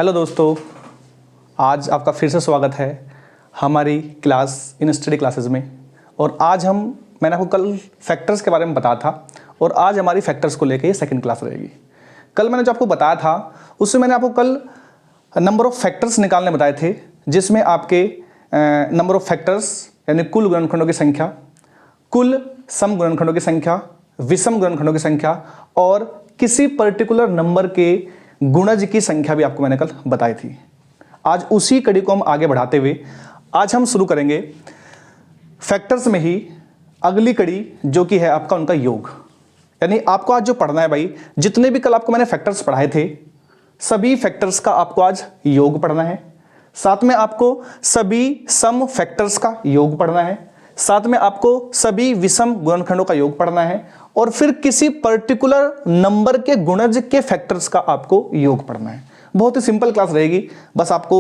Hello दोस्तों, आज आपका फिर से स्वागत है हमारी क्लास इन स्टडी क्लासेस में। और आज मैंने आपको कल फैक्टर्स के बारे में बताया था और आज हमारी फैक्टर्स को लेकर ये सेकंड क्लास रहेगी। कल मैंने जो आपको बताया था उसमें मैंने आपको कल नंबर ऑफ फैक्टर्स निकालने बताए थे, जिसमें आपके नंबर ऑफ फैक्टर्स यानी कुल गुणनखंडों की संख्या, कुल सम गुणनखंडों की संख्या, विषम गुणनखंडों की संख्या और किसी पर्टिकुलर नंबर के गुणज की संख्या भी आपको मैंने कल बताई थी। आज उसी कड़ी को हम आगे बढ़ाते हुए आज हम शुरू करेंगे फैक्टर्स में ही अगली कड़ी, जो कि है आपका उनका योग। यानी आपको आज जो पढ़ना है भाई, जितने भी कल आपको मैंने फैक्टर्स पढ़ाए थे सभी फैक्टर्स का आपको आज योग पढ़ना है। साथ में आपको सभी सम फैक्टर्स का योग पढ़ना है, साथ में आपको सभी विषम गुणनखंडों का योग पढ़ना है और फिर किसी पर्टिकुलर नंबर के गुणज के फैक्टर्स का आपको योग पढ़ना है। बहुत ही सिंपल क्लास रहेगी, बस आपको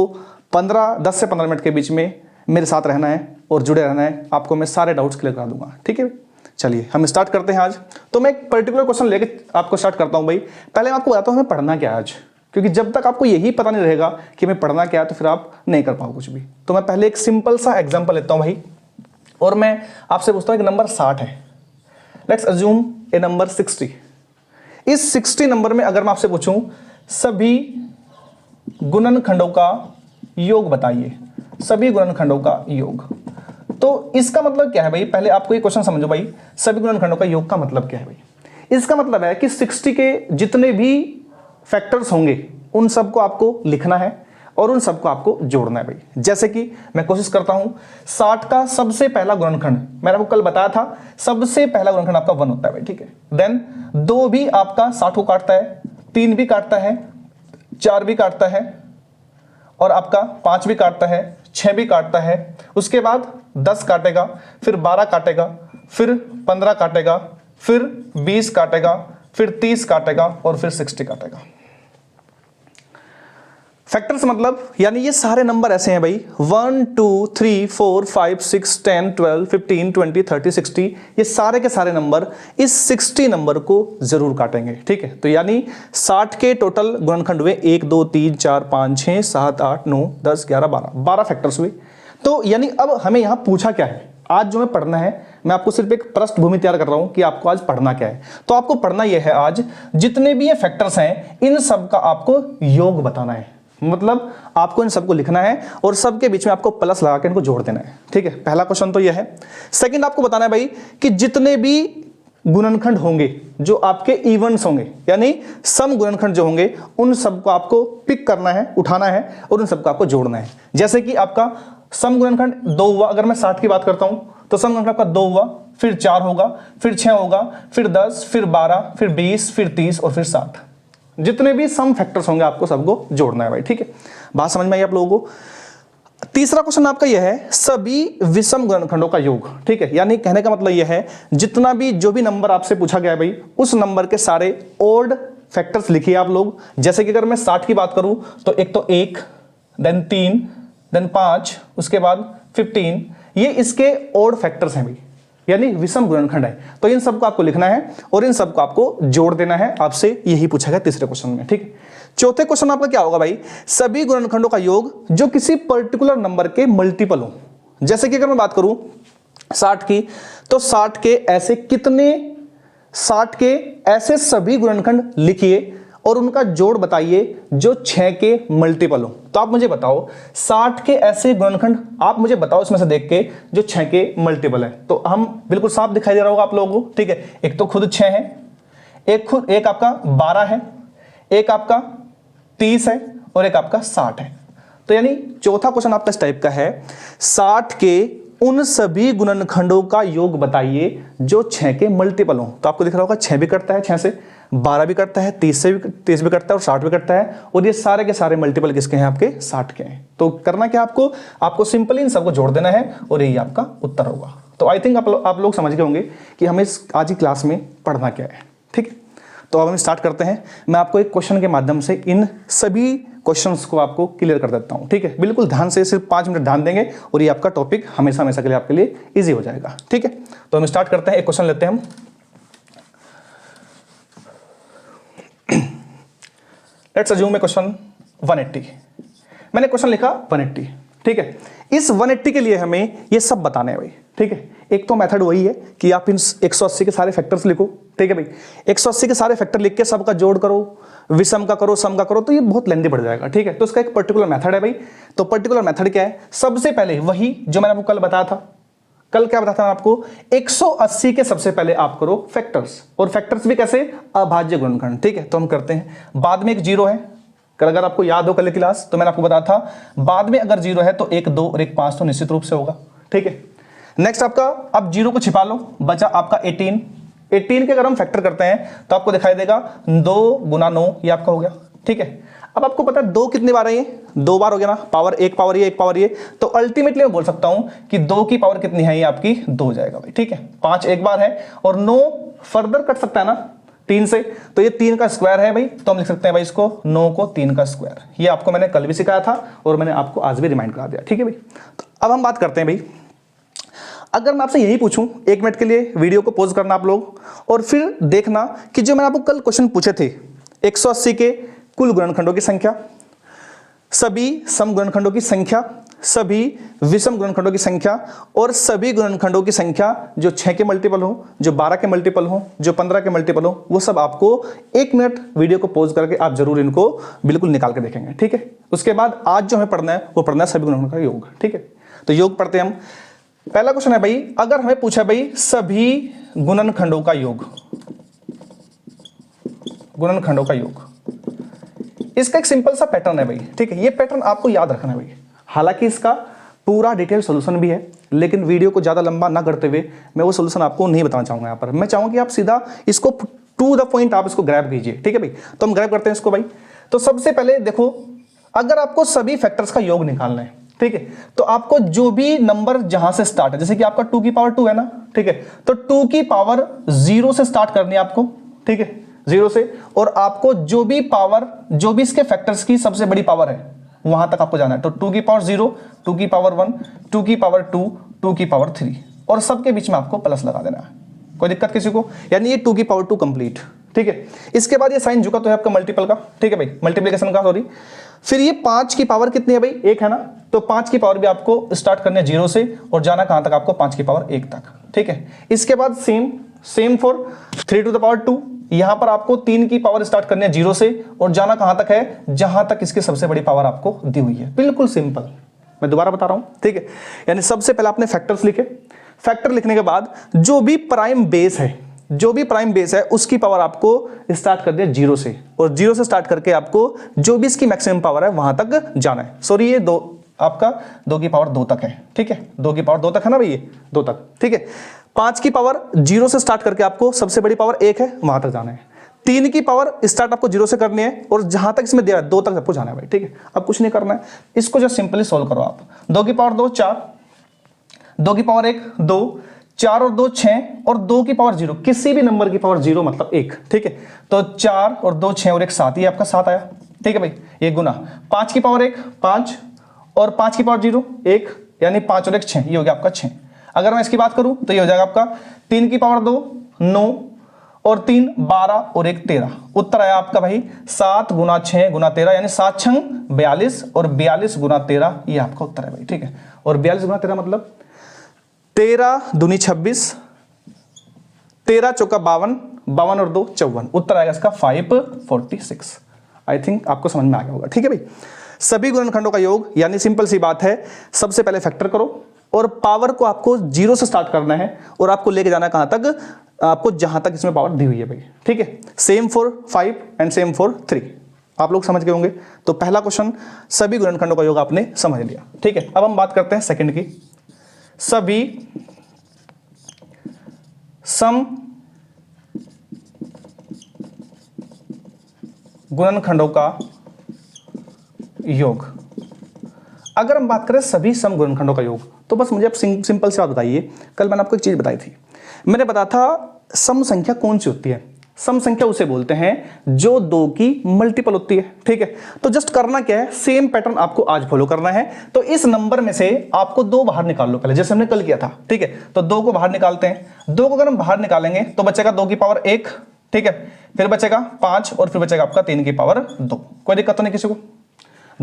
10 से 15 मिनट के बीच में मेरे साथ रहना है और जुड़े रहना है। आपको मैं सारे डाउट्स क्लियर करा दूंगा, ठीक है। चलिए हम स्टार्ट करते हैं आज। तो मैं एक पर्टिकुलर क्वेश्चन लेके आपको स्टार्ट करता हूं भाई। पहले मैं आपको बताता हूं हमें पढ़ना क्या है आज, क्योंकि जब तक आपको यही पता नहीं रहेगा कि हमें पढ़ना क्या है तो फिर आप नहीं कर पाओ कुछ भी। तो मैं पहले एक सिंपल सा एग्जाम्पल लेता हूं भाई, और मैं आपसे पूछता हूं कि नंबर 60 है। Let's assume A number 60। इस 60 नंबर में अगर मैं आपसे पूछूं सभी गुणनखंडों का योग बताइए, सभी गुणनखंडों का योग, तो इसका मतलब क्या है भाई? पहले आपको ये क्वेश्चन समझो भाई, सभी गुणनखंडों का योग का मतलब क्या है भाई? इसका मतलब है कि 60 के जितने भी फैक्टर्स होंगे उन सबको आपको लिखना है और उन सबको आपको जोड़ना है भाई। जैसे कि मैं कोशिश करता हूं, 60 का सबसे पहला गुणनखंड मैंने आपको कल बताया था, सबसे पहला गुणनखंड आपका 1 होता है भाई, ठीक है। देन 2 भी आपका 60 को काटता है, 3 भी काटता है, 4 भी काटता है और आपका 5 भी काटता है, 6 भी काटता है। उसके बाद 10 काटेगा, फिर 12 काटेगा, फिर 15 काटेगा, फिर 20 काटेगा, फिर 30 काटेगा और फिर 60 काटेगा। फैक्टर्स मतलब यानी ये सारे नंबर ऐसे हैं भाई, 1 2 3 4 5 6 10 12 15 20 30 60, ये सारे के सारे नंबर इस 60 नंबर को जरूर काटेंगे, ठीक है। तो यानी 60 के टोटल गुणनखंड हुए 1 2 3 4 5 6 7 8 9 10 11 12 फैक्टर्स हुए। तो यानी अब हमें यहां पूछा क्या है, आज जो हमें पढ़ना है, मैं आपको सिर्फ एक पृष्ठभूमि तैयार कर रहा हूं कि आपको आज पढ़ना क्या है। तो आपको पढ़ना यह है, आज जितने भी ये फैक्टर्स हैं इन सब का आपको योग बताना है। मतलब आपको इन सबको लिखना है और सबके बीच में आपको प्लस लगा के इनको जोड़ देना है, ठीक है। पहला क्वेश्चन तो यह है। सेकंड आपको बताना है भाई कि जितने भी गुणनखंड होंगे जो आपके इवन्स होंगे, यानी सम गुणनखंड जो होंगे, उन सबको आपको पिक करना है, उठाना है और उन सबको आपको जोड़ना है। जैसे कि आपका सम गुणनखंड 2 हुआ, अगर मैं 60 की बात करता हूं तो सम गुणनखंड आपका 2 हुआ, फिर 4 होगा, फिर 6 होगा, फिर 10, फिर 12, फिर 20, फिर 30 और फिर 60। जितने भी सम फैक्टर्स होंगे आपको सबको जोड़ना है भाई, ठीक है। बात समझ में आई आप लोगों को? तीसरा क्वेश्चन आपका यह है सभी विषम गुणनखंडों का योग, ठीक है। यानी कहने का मतलब यह है जितना भी जो भी नंबर आपसे पूछा गया है भाई, उस नंबर के सारे ओड फैक्टर्स लिखिए आप लोग। जैसे कि अगर मैं 60 की बात करूं तो एक तो 1, देन 3, देन 5, उसके बाद 15, ये इसके ओड फैक्टर्स हैं भाई, यानी विषम गुणनखंड है। तो इन सबको आपको लिखना है और इन सबको आपको जोड़ देना है। आपसे यही पूछा गया तीसरे क्वेश्चन में, ठीक। चौथे क्वेश्चन आपका क्या होगा भाई? सभी गुणनखंडों का योग जो किसी पर्टिकुलर नंबर के मल्टीपल हो। जैसे कि अगर मैं बात करूं 60 की, तो 60 के ऐसे कितने, 60 के ऐसे सभी गुणनखंड लिखिए और उनका जोड़ बताइए जो 6 के मल्टीपल हो। तो आप मुझे बताओ 60 के ऐसे गुणनखंड आप मुझे बताओ इसमें से देख के जो 6 के मल्टीपल है। तो हम बिल्कुल साफ दिखाई दे रहा होगा आप लोगों को, ठीक है। एक तो खुद 6 है, एक आपका 12 है, एक आपका 30 है और एक आपका 60 है। तो यानी चौथा क्वेश्चन आपका इस टाइप का है, 60 के उन सभी गुणनखंडों का योग बताइए जो 6 के मल्टीपल हो। तो आपको दिख रहा होगा 6 भी कटता है 6 से, 12 भी कटता है, 30 भी कटता है और 60 भी कटता है। और ये सारे के सारे मल्टीपल किसके हैं? आपके 60 के हैं। तो करना क्या आपको सिंपली इन सबको जोड़ देना है और यही आपका उत्तर होगा। तो आई थिंक आप लोग समझ गए होंगे कि हमें इस आज की क्लास में पढ़ना क्या है, ठीक है। तो अब हम स्टार्ट करते हैं। मैं आपको एक क्वेश्चन के माध्यम से इन सभी क्वेश्चंस को आपको क्लियर कर देता हूं, ठीक है। बिल्कुल ध्यान से, सिर्फ 5 मिनट ध्यान देंगे और ये आपका टॉपिक हमेशा हमेशा के लिए आपके लिए इजी हो जाएगा, ठीक है। तो हम स्टार्ट करते हैं। एक क्वेश्चन लेते हैं हम। लेट्स अज्यूम ए क्वेश्चन 180, मैंने क्वेश्चन लिखा 180, ठीक है। इस 180 के लिए हमें ये सब बताने हैं भाई, ठीक है। एक तो मेथड वही है कि आप इन 180 के सारे फैक्टर्स लिखो, ठीक है भाई। 180 के सारे फैक्टर लिख के सबका जोड़ करो, विषम का करो, सम का करो, तो ये बहुत लेंथी पड़ जाएगा, ठीक है। तो इसका एक पर्टिकुलर मेथड है भाई। तो पर्टिकुलर मेथड क्या है? सबसे पहले वही जो मैंने आपको कल बताया था। कल क्या बताया था आपको? 180 के सबसे पहले आप करो फैक्टर्स, और फैक्टर्स भी कैसे? अभाज्य गुणनखंड, ठीक है। तो हम करते हैं। बाद में एक जीरो है, अगर आपको याद हो कल की क्लास, तो मैंने आपको बताया था बाद में अगर जीरो है तो 1 2 और 1 5 तो निश्चित रूप से होगा, ठीक है। नेक्स्ट आपका, अब जीरो को छिपा लो, बचा आपका 18 के अगर हम फैक्टर करते हैं तो आपको दिखाई देगा 2 गुना 9, ये आपका हो गया, ठीक है। अब आपको पता है 2 कितनी बार है? ये 2 बार हो गया ना, पावर 1 पावर ये 1 पावर ये, तो अल्टीमेटली मैं बोल सकता हूं कि 2 की पावर कितनी है? ये आपकी 2 हो जाएगा भाई, ठीक है। 5 एक बार है और 9 फर्दर कट सकता है ना 3 से, तो ये 3 का स्क्वायर है भाई, तो हम लिख सकते हैं भाई इसको 9 को 3 का स्क्वायर। ये आपको मैंने कल भी सिखाया था और मैंने आपको आज भी रिमाइंड करा दिया, ठीक है भाई। तो अब हम बात करते हैं भाई, अगर मैं आपसे यही पूछूं, 1 मिनट के लिए वीडियो को पॉज करना आप लोग और फिर देखना कि जो मैंने आपको कल क्वेश्चन पूछे थे, 180 के कुल गुणनखंडों की संख्या, सभी सम गुणनखंडों की संख्या, सभी विषम गुणनखंडों की संख्या और सभी गुणनखंडों की संख्या जो 6 के मल्टीपल हो, जो 12 के मल्टीपल हो, जो 15 के मल्टीपल हो, वो सब आपको 1 मिनट वीडियो को पॉज करके आप जरूर इनको बिल्कुल निकाल के देखेंगे, ठीक है। उसके बाद आज जो हमें पढ़ना है वो पढ़ना है सभी गुणनखंडों का योग, ठीक है। तो योग पढ़ते हैं हम। पहला क्वेश्चन है भाई, अगर हमें पूछा भाई सभी गुणनखंडों का योग, गुणनखंडों का योग, इसका एक सिंपल सा पैटर्न है भाई, ठीक है। ये पैटर्न आपको याद रखना है भाई। हालांकि इसका पूरा डिटेल सॉल्यूशन भी है, लेकिन वीडियो को ज्यादा लंबा ना करते हुए मैं वो सॉल्यूशन आपको नहीं बताना चाहूंगा। यहाँ पर मैं चाहूंगा कि आप सीधा इसको टू द पॉइंट आप इसको ग्रैब कीजिए, ठीक है भाई। तो हम ग्रैब करते हैं इसको भाई। तो सबसे पहले देखो, अगर आपको सभी फैक्टर्स का योग निकालना है, ठीक है, तो आपको जो भी नंबर जहां से स्टार्ट है, जैसे कि आपका 2 की पावर 2 है ना, ठीक है, तो 2 की पावर 0 से स्टार्ट करनी है आपको, ठीक है, 0 से, और आपको जो भी पावर, जो भी इसके फैक्टर्स की सबसे बड़ी पावर है वहां तक आपको जाना है। तो 2 की पावर 0, 2 की पावर 1, 2 की पावर 2, 2 की पावर 3, और सबके बीच में आपको प्लस लगा देना है। कोई दिक्कत किसी को? यानी ये 2 की पावर 2 कंप्लीट, ठीक है। इसके बाद ये साइन झुका तो है आपका मल्टीपल का, ठीक है भाई, मल्टीप्लिकेशन का, सॉरी। फिर ये 5 की पावर कितनी है भाई? 1 है ना, तो 5 की पावर भी आपको स्टार्ट करनी है 0 से और जाना कहां तक? आपको 5 की पावर 1 तक, ठीक है। इसके बाद same for 3 to the power 2, यहां पर आपको 3 की पावर स्टार्ट करनी है 0 से और जाना कहां तक है? जहां तक इसकी सबसे बड़ी पावर आपको दी हुई है। बिल्कुल सिंपल, मैं दोबारा बता रहा हूं, ठीक है। यानी सबसे पहले आपने फैक्टर्स लिखे, फैक्टर लिखने के बाद जो भी प्राइम बेस है, जो भी प्राइम बेस है उसकी पावर आपको स्टार्ट कर दिया 0 से, और 0 से स्टार्ट करके आपको जो भी इसकी मैक्सिमम पावर है वहां तक जाना है। सॉरी, ये 2 आपका 2 की पावर 2 तक है, ठीक है, 2 की पावर 2 तक है ना भाई, ये 2 तक, ठीक है। 5 की पावर 0 से स्टार्ट करके आपको सबसे बड़ी पावर 1 है वहां तक जाना है। 3 की पावर स्टार्ट आपको 0 से करनी है और जहां तक इसमें दिया है 2 तक आपको जाना है भाई, ठीक है। अब कुछ नहीं करना है, इसको जस्ट सिंपली सोल्व करो आप। 2 की पावर 2 4, 2 की पावर 1 2, 4 और 2 6, और 2 की पावर 0, किसी भी नंबर की पावर 0 मतलब 1, ठीक है। तो 4 और 2 6 और 1 7, ये आपका 7 आया, ठीक है भाई। ये गुना 5 की पावर 1 5 और 5 की पावर 0 1, यानी 5 और 1 6, ये हो गया आपका 6। अगर मैं इसकी बात करूं तो ये हो जाएगा आपका 3 की पावर 2 9 और 3 12 और 1 13। उत्तर आया आपका भाई 7 गुना 6 गुना 13, यानी 7 छंग 42 और 42 गुना 13, ये आपका उत्तर है भाई, ठीक है। और 42 गुना 13 मतलब 13 दूनी 26, 13 चौका 52, 52 और 2 54। उत्तर आएगा इसका 546। आई थिंक आपको समझ में आ गया होगा, ठीक है भाई। सभी गुणनखंडों का योग, यानी सिंपल सी बात है, सबसे पहले फैक्टर करो और पावर को आपको 0 से स्टार्ट करना है और आपको लेके जाना कहां तक? आपको जहां तक इसमें पावर दी हुई है भाई, ठीक है। Same for 5 and same for 3, आप लोग समझ गए होंगे। तो पहला क्वेश्चन सभी गुणनखंडों का योग आपने समझ लिया, ठीक है। अब हम बात करते हैं सेकंड की, सभी सम गुणनखंडों का योग। अगर हम बात करें सभी सम गुणनखंडों का योग, तो बस मुझे आप सिंपल सी बात बताइए। कल मैंने आपको एक चीज बताई थी, मैंने बताया था सम संख्या कौन सी होती है? सम संख्या उसे बोलते हैं जो 2 की मल्टीपल होती है, ठीक है। तो जस्ट करना क्या है, सेम पैटर्न आपको आज फॉलो करना है। तो इस नंबर में से आपको 2 बाहर निकाल लो पहले, जैसे हमने कल किया था, ठीक है। तो 2 को बाहर निकालते हैं। 2 को अगर हम बाहर निकालेंगे तो बचेगा 2 की पावर 1, ठीक है, फिर बचेगा 5 और फिर बचेगा आपका 3 की पावर 2। कोई दिक्कत तो नहीं किसी को?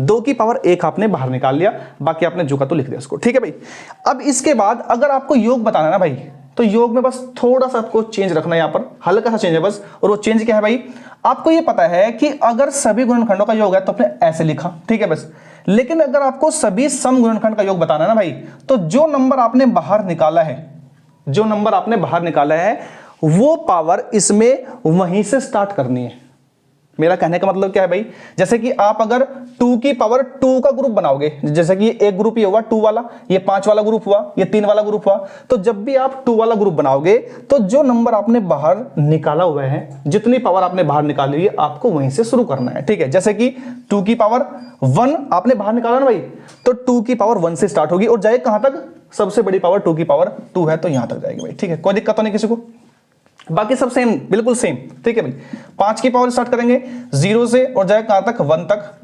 2 की पावर 1 आपने बाहर निकाल लिया, बाकी आपने जो का तो लिख दिया उसको, ठीक है भाई। अब इसके बाद अगर आपको योग बताना है ना भाई, तो योग में बस थोड़ा सा आपको चेंज रखना है, यहां पर हल्का सा चेंज है बस। और वो चेंज क्या है भाई, आपको ये पता है कि अगर सभी गुणनखंडों का योग है तो आपने ऐसे लिखा, ठीक है बस। लेकिन अगर आपको सभी सम गुणनखंड का योग बताना है ना भाई, तो जो नंबर आपने बाहर निकाला है, जो नंबर आपने बाहर निकाला है, वो पावर इसमें वहीं से स्टार्ट करनी है। मेरा कहने का मतलब क्या है भाई, जैसे कि आप अगर 2 की पावर 2 का ग्रुप बनाओगे, जैसे कि एक ग्रुप ये हुआ 2 वाला, ये 5 वाला ग्रुप हुआ, ये 3 वाला ग्रुप हुआ, तो जब भी आप 2 वाला ग्रुप बनाओगे तो जो नंबर आपने बाहर निकाला हुआ है, जितनी पावर आपने बाहर निकाली है, आपको वहीं से शुरू करना है, ठीक है। जैसे कि 2 की पावर 1 आपने बाहर निकाला ना भाई, तो 2 की पावर 1 से स्टार्ट होगी और जाए कहां तक, सबसे बड़ी पावर 2 की पावर 2 है तो यहां तक जाएगी भाई, ठीक है। कोई दिक्कत तो नहीं किसी को, बाकी सब सेम, बिल्कुल सेम, ठीक है भाई। 5 की पावर स्टार्ट करेंगे 0 से और जाए कहां तक, 1 तक।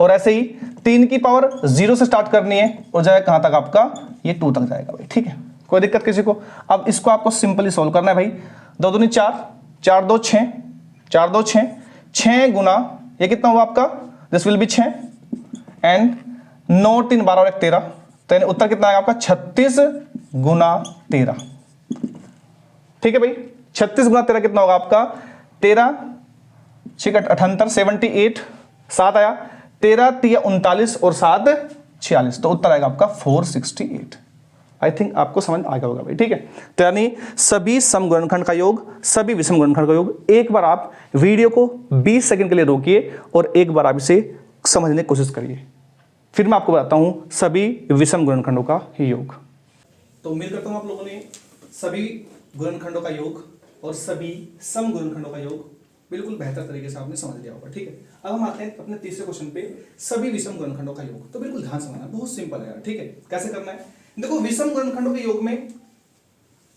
और ऐसे ही 3 की पावर 0 से स्टार्ट करनी है और जाए कहां तक, आपका ये 2 तक जाएगा भाई, ठीक है। कोई दिक्कत किसी को। अब इसको आपको सिंपली सोल्व करना है भाई। 2 दूनी 4, 4 2 6, 4 2 6, 6 गुना ये कितना हुआ आपका, दिस विल बी 6 एंड 9 3 12 और 1 13, तो यानी उत्तर कितना आएगा आपका 36 गुना 13, ठीक है भाई। 36 गुना 13 कितना होगा आपका, 13 6 78 78, 7 आया, 13 3 39 और 7 46, तो उत्तर आएगा आपका 468। आई थिंक आपको समझ आ गया होगा भाई, ठीक है। तो यानी सभी सम गुणनखंड का योग, सभी विषम गुणनखंड का योग, एक बार आप वीडियो को 20 सेकंड के लिए रोकिए और एक बार आप इसे समझने की कोशिश करिए, फिर मैं आपको बताता हूं सभी विषम गुणनखंडों का योग। तो उम्मीद करता हूं आप लोगों ने सभी गुणनखंडों का योग और सभी सम गुणनखंडों का योग बिल्कुल बेहतर तरीके से आपने समझ लिया होगा, ठीक है। अब हम आते हैं अपने तीसरे क्वेश्चन पे, सभी विषम गुणनखंडों का योग। तो बिल्कुल ध्यान से समझना, बहुत सिंपल है यार, ठीक है। कैसे करना है, देखो विषम गुणनखंडों के योग में,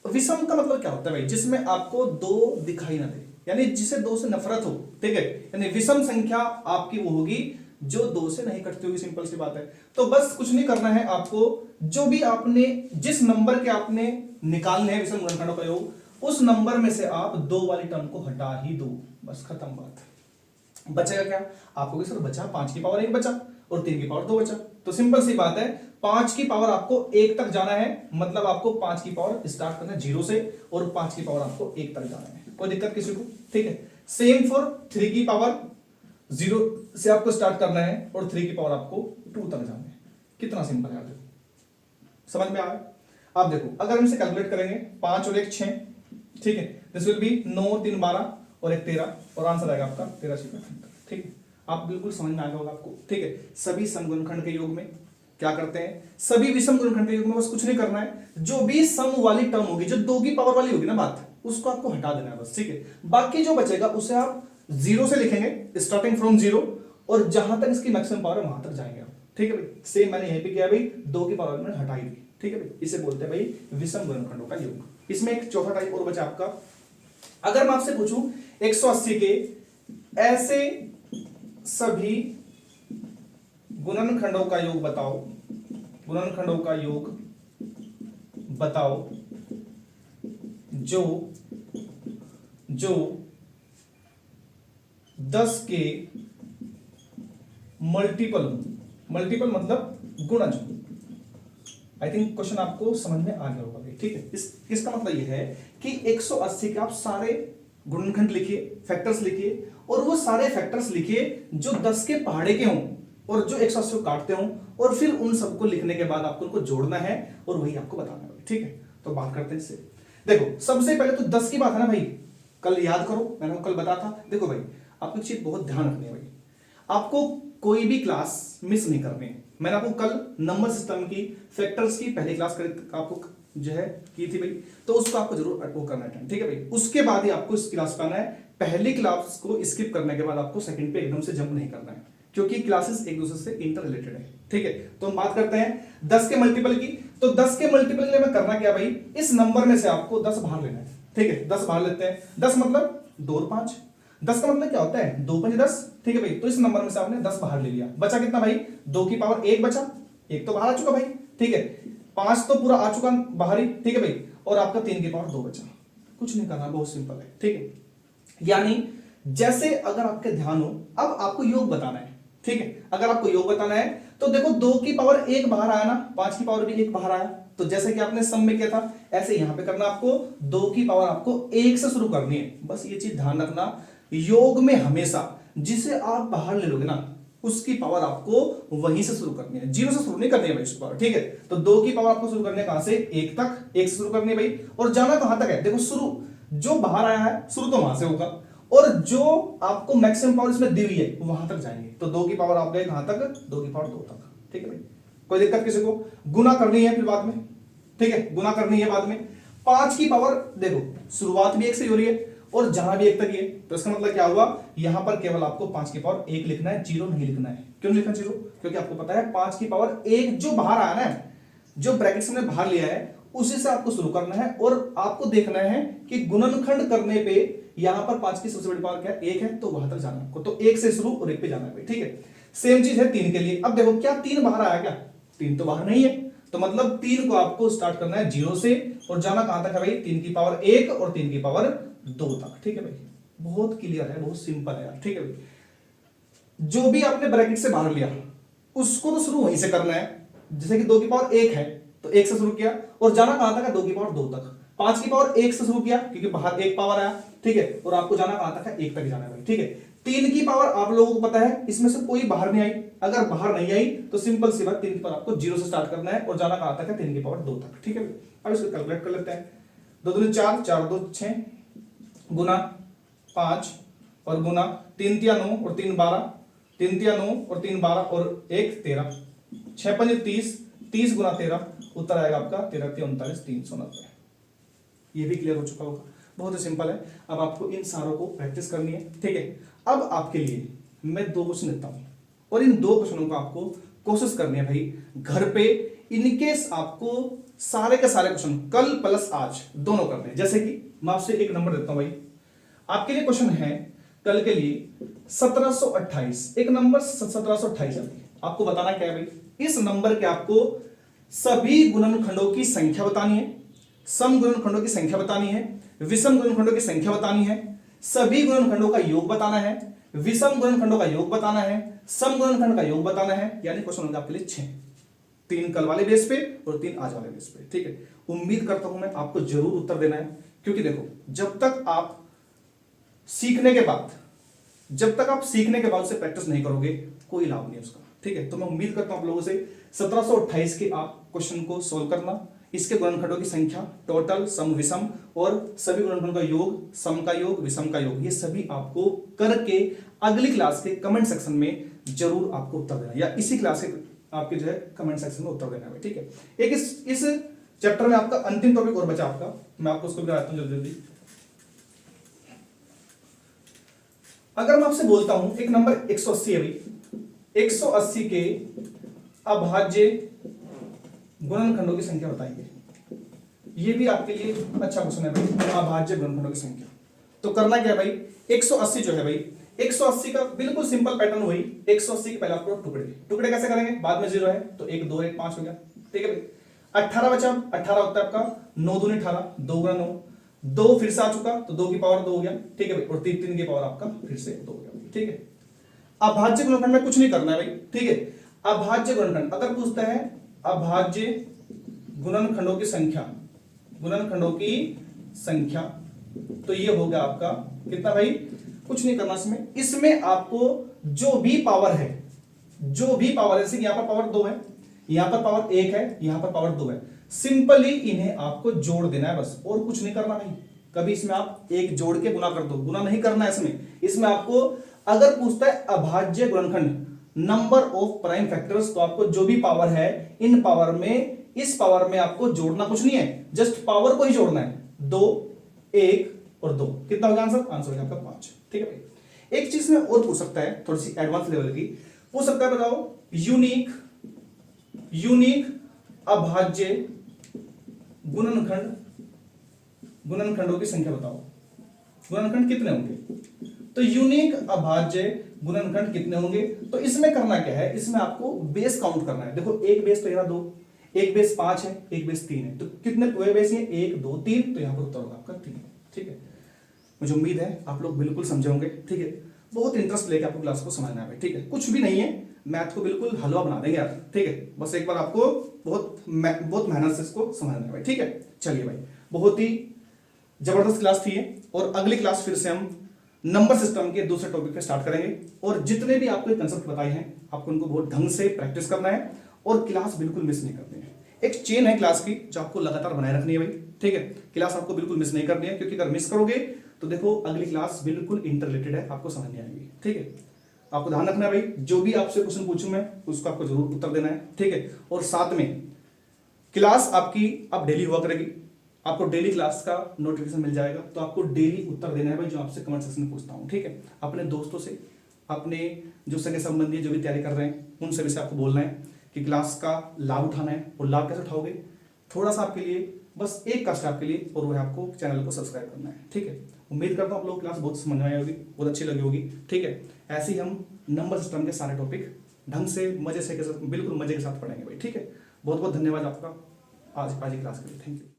विषम का मतलब क्या होता है भाई, जिसमें आपको 2 दिखाई ना दे, यानी जिसे 2 से नफरत हो, ठीक है। यानी विषम संख्या आपकी वो होगी जो 2 से नहीं कटती होगी, सिंपल सी बात है। तो बस कुछ नहीं करना है आपको, जो भी आपने जिस नंबर के आपने निकालने हैं विषम गुणनखंडों का योग, उस नंबर में से आप 2 वाली टर्म को हटा ही दो, बस खत्म बात। बचेगा क्या आपको, सर बचा 5 की पावर 1 बचा और 3 की पावर 2 बचा, तो सिंपल सी बात है 5 की पावर आपको 1 तक जाना है, मतलब आपको 5 की पावर स्टार्ट करना है 0 से और 5 की पावर आपको 1 तक जाना है। कोई दिक्कत किसी को, ठीक है। सेम फॉर 3 की पावर 0 से आपको स्टार्ट करना है और 3 की पावर आपको 2 तक जाना है। कितना सिंपल है, देखो समझ में आ रहा है। आप देखो अगर हम इसे कैलकुलेट करेंगे, 5 और 1 6, ठीक है। दिस विल बी 9 3 12 और 1 13 और आंसर आएगा आपका 13 6 78, ठीक है। आप बिल्कुल समझ में आ गया होगा आपको, ठीक है। सभी सम गुणनखंड के योग में क्या करते हैं, सभी विषम गुणनखंड के योग में बस कुछ नहीं करना है, जो भी सम वाली टर्म होगी, जो 2 की पावर वाली होगी ना बात, उसको आपको हटा देना है बस, ठीक है। बाकी जो बचेगा उसे आप 0 से लिखेंगे, स्टार्टिंग फ्रॉम 0, और जहां तक इसकी मैक्सिमम पावर है वहां तक जाएंगे आप, ठीक है भाई। सेम मैंने यहीं पे किया भाई, 2 की पावर मैंने हटाई दी, ठीक है भाई। इसे बोलते हैं भाई विषम गुणनखंडों का योग। इसमें एक चौथा टाइप और बचा आपका, अगर मैं आपसे पूछूं 180 के ऐसे सभी गुणनखंडों का योग बताओ, गुणनखंडों का योग बताओ जो 10 के मल्टीपल हो, मल्टीपल मतलब गुणज हो। आई थिंक क्वेश्चन आपको समझ में आ गया होगा, ठीक है। इसका मतलब यह है कि 180 के आप सारे गुणनखंड लिखिए, फैक्टर्स लिखिए, और वो सारे फैक्टर्स लिखिए जो 10 के पहाड़े के हों और जो 180 को काटते हों, और फिर उन सबको लिखने के बाद आपको उनको जोड़ना है और वही आपको बताना है, ठीक है। तो बात करते हैं इससे। देखो सबसे पहले तो 10 की बात है ना भाई, कल याद करो, मैंने कल बताया था। देखो भाई आपको एक चीज बहुत ध्यान रखनी है भाई, आपको कोई भी क्लास मिस नहीं करनी है। मैंने आपको कल नंबर सिस्टम की, फैक्टर्स की पहली क्लास आपको जो है की थी भाई, तो उसको आपको जरूर वो करना है, ठीक है भाई। उसके बाद ही आपको इस क्लास पे आना है। पहली क्लास को स्किप करने के बाद आपको सेकंड पे एकदम से जंप नहीं करना है, क्योंकि क्लासेस एक दूसरे से इंटर रिलेटेड है, ठीक है। तो हम बात करते हैं 10 के मल्टीपल की। तो 10 के मल्टीपल के लिए मैं करना क्या भाई, इस नंबर में से आपको 10 बाहर लेना है, ठीक है। 10 बाहर लेते हैं, 10 मतलब 2 और 5, 10 का मतलब क्या होता है 2 5 10, ठीक है भाई। तो इस नंबर में से आपने 10 बाहर ले लिया, बचा कितना भाई, 2 की पावर 1 बचा, 1 तो बाहर आ चुका भाई, ठीक है। 5 तो पूरा आ चुका बाहर ही, ठीक है भाई। और आपका 3 की पावर 2 बचा, कुछ नहीं करना, बहुत सिंपल है, ठीक है। यानी जैसे अगर आपके ध्यान हो, अब आपको योग बताना है, ठीक है। अगर आपको योग बताना है तो देखो 2 की पावर 1 बाहर आया ना, 5 की पावर भी 1 बाहर आया, तो जैसे कि आपने सम में किया था ऐसे यहां पे करना, आपको 2 की पावर आपको 1 से शुरू करनी है। बस ये चीज ध्यान रखना, योग में हमेशा जिसे आप बाहर ले लोगे ना उसकी पावर आपको वहीं से शुरू करनी है, 0 से शुरू नहीं करनी है भाई उसकी पावर, ठीक है। तो 2 की पावर आपको शुरू करनी है कहां से, 1 तक, 1 से शुरू करनी है भाई। और जाना कहां तक है, देखो शुरू जो बाहर आया है शुरू तो वहां से होगा, और जो आपको मैक्सिमम पावर इसमें दी हुई है वहां तक जाएंगे। तो 2 की पावर आप गए कहां तक, 2 की पावर 2 तक, ठीक है भाई। कोई दिक्कत किसी को, गुना करनी है फिर बाद में, ठीक है, गुना करनी है बाद में। 5 की पावर देखो शुरुआत भी 1 से हो रही है और जहां भी 1 तक ही है, तो इसका मतलब क्या हुआ, यहां पर केवल आपको 5 की पावर 1 लिखना है, 0 नहीं लिखना है। क्यों लिखना 0, क्योंकि आपको पता है 5 की पावर 1 जो बाहर आया ना, जो ब्रैकेट से हमने बाहर लिया है उसी से आपको शुरू करना है, और आपको देखना है कि गुणनखंड करने पे यहां पर 5 की सबसे बड़ी पावर क्या है, 1 है, तो वहां तक जाना है आपको, तो 1 से शुरू और 1 पे जाना है, ठीक है। सेम चीज है 3 के लिए। अब देखो क्या 3 बाहर आया, क्या 3 तो बाहर नहीं है, तो मतलब 3 को आपको स्टार्ट करना है 0 से और जाना कहां तक है भाई, 3 की पावर 1 और 3 की पावर 2 तक, ठीक है भाई। बहुत क्लियर है, बहुत सिंपल है यार, ठीक है भाई। जो भी आपने ब्रैकेट से बाहर लिया उसको तो शुरू वहीं से करना है, जैसे कि 2 की पावर 1 है तो 1 से शुरू किया और जाना कहां तक है, 2 की पावर 2 तक। 5 की पावर 1 से शुरू किया क्योंकि बाहर 1 पावर आया, ठीक है, और आपको जाना कहां तक है, 1 तक जाना है भाई, ठीक है। 3 की पावर आप लोगों को पता है इसमें से कोई बाहर नहीं आई, अगर बाहर नहीं आई तो सिंपल सी बात 3 की पावर आपको 0 से स्टार्ट करना है और जाना कहां तक है, 3 की पावर 2 तक, ठीक है। अब इसको कैलकुलेट कर लेते हैं। 2 दूनी 4, 4 2 6 गुना 5 और गुना 3 तिया 9 और 3 12, 3 तिया 9 और 3 12 और 1 13, 6 5 30, 30 गुना 13, उत्तर आएगा आपका 13 39 390। ये भी क्लियर हो चुका होगा, बहुत ही सिंपल है। अब आपको इन सारों को प्रैक्टिस करनी है, ठीक है। अब आपके लिए मैं 2 क्वेश्चन देता हूं और इन 2 क्वेश्चनों को आपको कोशिश करनी है भाई घर पे, इनकेस आपको सारे के सारे क्वेश्चन कल प्लस आज दोनों करने हैं। जैसे कि मैं आपसे एक नंबर देता हूं भाई, आपके लिए क्वेश्चन है कल के लिए 1728, एक नंबर 1728 है, आपको बताना क्या है भाई, इस नंबर के आपको सभी गुणनखंडों की संख्या बतानी है, सम गुणनखंडों की संख्या बतानी है, विषम गुणनखंडों की संख्या बतानी है, सभी गुणनखंडों का योग बताना है, विषम गुणनखंडों का योग बताना है, सम गुणनखंड का योग बताना है, यानी क्वेश्चन होंगे आपके लिए 6, 3 कल वाले बेस पे और 3 आज वाले बेस पे, ठीक है। उम्मीद करता हूं मैं आपको जरूर उत्तर देना है, क्योंकि देखो जब तक आप सीखने के बाद, जब तक आप सीखने के बाद उसे प्रैक्टिस नहीं करोगे कोई लाभ नहीं है उसका, ठीक है। तो मैं उम्मीद करता हूं आप लोगों से 1728 के आप क्वेश्चन को सोल्व करना, इसके गुणनखंडों की संख्या, टोटल, सम, विषम और सभी गुणनखंडों का योग, सम का योग, विषम का योग, ये सभी आपको करके अगली क्लास के कमेंट सेक्शन में जरूर आपको उत्तर देना, या इसी क्लास के आपके जो है कमेंट सेक्शन में उत्तर देना है, ठीक है। एक इस चैप्टर में आपका अंतिम टॉपिक और बचा आपका, मैं आपको उसको भी बताता हूं जल्दी जल्दी। अगर मैं आपसे बोलता हूं एक नंबर 180 है भाई, 180 के अभाज्य गुणनखंडों की संख्या बताइए, ये भी आपके लिए अच्छा क्वेश्चन है भाई, अभाज्य गुणनखंडों की संख्या। तो करना क्या है भाई, 180 जो है भाई, 180 का बिल्कुल सिंपल पैटर्न वही, 180 के पहले आपको टुकड़े, टुकड़े कैसे करेंगे, बाद में 0 है तो 1 2 1 5 हो गया, ठीक है भाई। 18 बचा, 18 होता है आपका 9 दूनी 18, 2 गुना 9, 2 फिर से आ चुका तो 2 की पावर 2 हो गया, ठीक है भाई, और 3 की पावर आपका फिर से 2 हो गया, ठीक है। अभाज्य गुणनखंड में कुछ नहीं करना है भाई, ठीक है। अभाज्य गुणनखंड अगर पूछता है अभाज्य गुणनखंडों की संख्या, गुणनखंडों की संख्या, तो ये हो गया आपका कितना भाई, कुछ नहीं करना इसमें, इसमें आपको जो भी पावर है, जो भी पावर है, जैसे यहां पर पावर 2 है, यहां पर पावर 1 है, यहां पर पावर 2 है, सिंपली इन्हें आपको जोड़ देना है बस, और कुछ नहीं करना भाई। कभी इसमें आप एक जोड़ के गुना कर दो, गुना नहीं करना है इसमें आपको अगर पूछता है अभाज्य गुणनखंड नंबर ऑफ प्राइम फैक्टर्स, तो आपको जो भी पावर है इन पावर में, इस पावर में आपको जोड़ना कुछ नहीं है, जस्ट पावर को ही जोड़ना है, 2 1 और 2, कितना हो गया आंसर, आंसर हो गया आपका 5, ठीक है भाई। एक चीज में और पूछ सकता है, थोड़ी सी एडवांस लेवल की पूछ सकता है, बताओ यूनिक अभाज्य गुणनखंडों की संख्या बताओ, गुणनखंड कितने होंगे, तो यूनिक अभाज्य गुणनखंड कितने होंगे। तो इसमें करना क्या है, इसमें आपको बेस काउंट करना है, देखो एक बेस तो यहाँ 2, एक बेस 5 है, एक बेस 3 है, तो कितने पूरे बेस हैं, 1 2 3, तो यहां पर उत्तर होगा आपका 3, ठीक है। मुझे उम्मीद है आप लोग बिल्कुल समझे होंगे, ठीक है। बहुत इंटरेस्ट लेके आपको क्लास को समझना है भाई, ठीक है। कुछ भी नहीं है, मैथ को बिल्कुल हलवा बना देंगे यार, ठीक है। बस एक बार आपको बहुत मेहनत से इसको समझना है भाई, ठीक है। चलिए भाई, बहुत ही जबरदस्त क्लास थी ये, और अगली क्लास फिर से हम नंबर सिस्टम के दूसरे टॉपिक पे स्टार्ट करेंगे। और जितने भी आपको कंसेप्ट बताए हैं, आपको उनको बहुत ढंग से प्रैक्टिस करना है और क्लास बिल्कुल मिस नहीं करनी है। एक चेन है क्लास की जो आपको लगातार बनाए रखनी है भाई, ठीक है। क्लास आपको बिल्कुल मिस नहीं करनी है, क्योंकि अगर मिस करोगे तो देखो अगली क्लास बिल्कुल इंटर रिलेटेड है, आपको समझ नहीं आएगी, ठीक है। आपको ध्यान रखना है भाई, जो भी आपसे क्वेश्चन पूछूं मैं उसको आपको जरूर उत्तर देना है, ठीक है। और साथ में क्लास आपकी अब डेली हुआ करेगी, आपको डेली क्लास का नोटिफिकेशन मिल जाएगा, तो आपको डेली उत्तर देना है भाई जो आपसे कमेंट सेक्शन में पूछता हूँ, ठीक है। अपने दोस्तों से, अपने जो सगे संबंधी जो भी तैयारी कर रहे हैं उनसे भी से आपको बोलना है कि क्लास का लाभ उठाना है। और लाभ कैसे उठाओगे, थोड़ा सा आपके लिए, बस एक कष्ट आपके लिए, और वो है आपको चैनल को सब्सक्राइब करना है, ठीक है। उम्मीद करता हूँ आप लोग क्लास बहुत समझ में आई होगी, बहुत अच्छी लगी होगी, ठीक है। ऐसे ही हम नंबर सिस्टम के सारे टॉपिक ढंग से मजे से के साथ, बिल्कुल मजे के साथ पढ़ेंगे भाई, ठीक है। बहुत बहुत धन्यवाद आपका आज की क्लास के लिए, थैंक यू।